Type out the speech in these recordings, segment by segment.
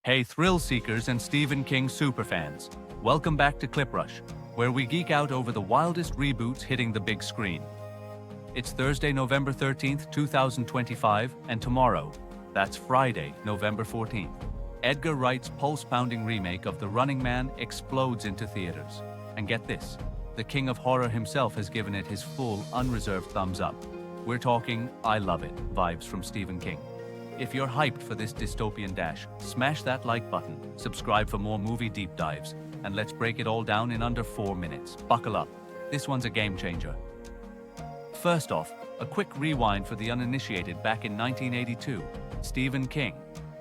Hey thrill seekers and Stephen King superfans, welcome back to Clip Rush, where we geek out over the wildest reboots hitting the big screen. It's Thursday, November 13th, 2025, and tomorrow, that's Friday, November 14th, Edgar Wright's pulse-pounding remake of The Running Man explodes into theaters. And get this, the king of horror himself has given it his full, unreserved thumbs up. We're talking I love it vibes from Stephen King. If you're hyped for this dystopian dash, smash that like button, subscribe for more movie deep dives, and let's break it all down in under 4 minutes. Buckle up. This one's a game changer. First off, a quick rewind for the uninitiated. Back in 1982, Stephen King,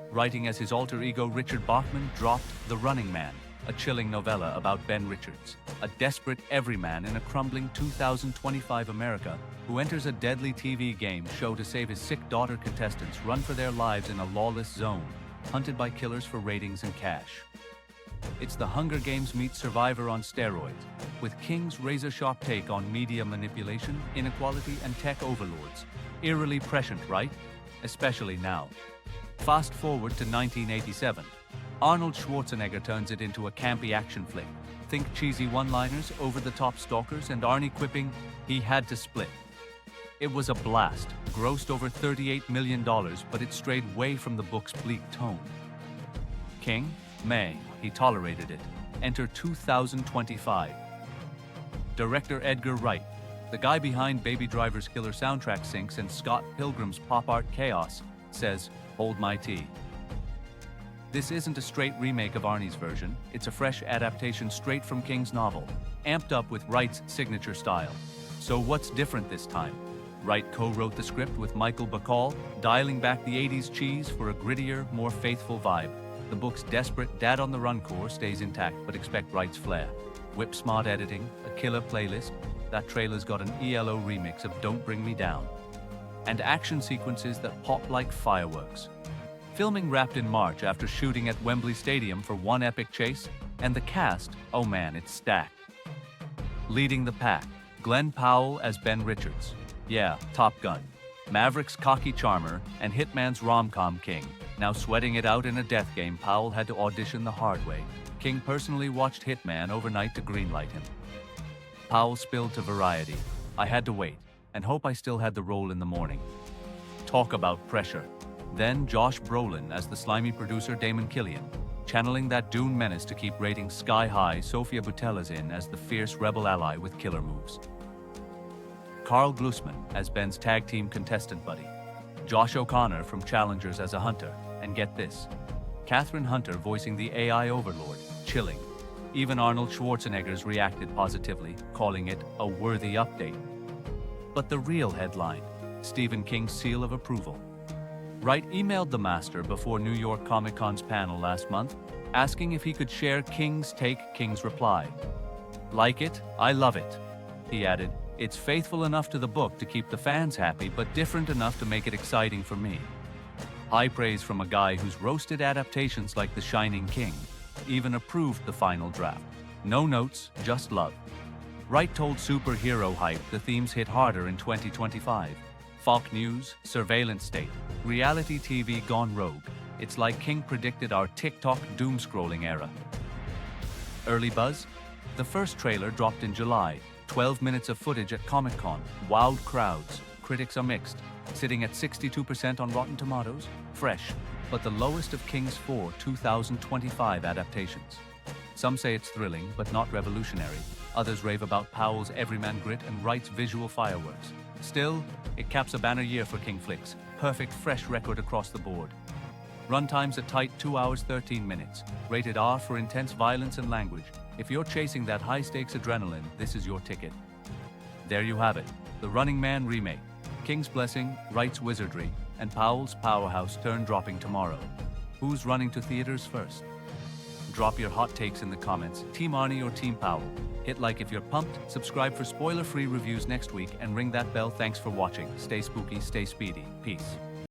writing as his alter ego Richard Bachman, dropped The Running Man, a chilling novella about Ben Richards, a desperate everyman in a crumbling 2025 America who enters a deadly TV game show to save his sick daughter. Contestants run for their lives in a lawless zone, hunted by killers for ratings and cash. It's the Hunger Games meets Survivor on steroids, with King's razor-sharp take on media manipulation, inequality, and tech overlords. Eerily prescient, right? Especially now. Fast forward to 1987. Arnold Schwarzenegger turns it into a campy action flick. Think cheesy one-liners, over-the-top stalkers, and Arnie quipping, "He had to split." It was a blast, grossed over $38 million, but it strayed way from the book's bleak tone. King? He tolerated it. Enter 2025. Director Edgar Wright, the guy behind Baby Driver's killer soundtrack syncs and Scott Pilgrim's pop art chaos, says, "Hold my tea." This isn't a straight remake of Arnie's version, it's a fresh adaptation straight from King's novel, amped up with Wright's signature style. So what's different this time? Wright co-wrote the script with Michael Bacall, dialing back the 80s cheese for a grittier, more faithful vibe. The book's desperate dad-on-the-run core stays intact, but expect Wright's flair. Whip-smart editing, a killer playlist, that trailer's got an ELO remix of Don't Bring Me Down, and action sequences that pop like fireworks. Filming wrapped in March after shooting at Wembley Stadium for one epic chase, and the cast, oh man, it's stacked. Leading the pack, Glen Powell as Ben Richards. Yeah, Top Gun. Maverick's cocky charmer and Hitman's rom-com king. Now sweating it out in a death game, Powell had to audition the hard way. King personally watched Hitman overnight to greenlight him. Powell spilled to Variety, "I had to wait, and hope I still had the role in the morning." Talk about pressure. Then Josh Brolin as the slimy producer Damon Killian, channeling that Dune menace to keep ratings sky high. Sofia Boutella's in as the fierce rebel ally with killer moves. Carl Glusman as Ben's tag team contestant buddy. Josh O'Connor from Challengers as a hunter, and get this, Catherine Hunter voicing the AI overlord, chilling. Even Arnold Schwarzenegger's reacted positively, calling it a worthy update. But the real headline, Stephen King's seal of approval. Wright emailed the master before New York Comic Con's panel last month, asking if he could share King's take. King's reply, "Like it? I love it." He added, "It's faithful enough to the book to keep the fans happy, but different enough to make it exciting for me." High praise from a guy who's roasted adaptations like The Shining King, even approved the final draft. No notes, just love. Wright told Superhero Hype the themes hit harder in 2025. Folk news, surveillance state, reality TV gone rogue. It's like King predicted our TikTok doom-scrolling era. Early buzz? The first trailer dropped in July. 12 minutes of footage at Comic-Con, wowed crowds. Critics are mixed, sitting at 62% on Rotten Tomatoes. Fresh, but the lowest of King's 4 2025 adaptations. Some say it's thrilling, but not revolutionary. Others rave about Powell's everyman grit and Wright's visual fireworks. Still, it caps a banner year for King flicks. Perfect fresh record across the board. Runtime's a tight 2 hours 13 minutes. Rated R for intense violence and language. If you're chasing that high-stakes adrenaline, this is your ticket. There you have it, The Running Man remake. King's blessing, Wright's wizardry, and Powell's powerhouse turn dropping tomorrow. Who's running to theaters first? Drop your hot takes in the comments. Team Arnie or Team Powell? Hit like if you're pumped, subscribe for spoiler-free reviews next week, and ring that bell. Thanks for watching. Stay spooky, stay speedy. Peace.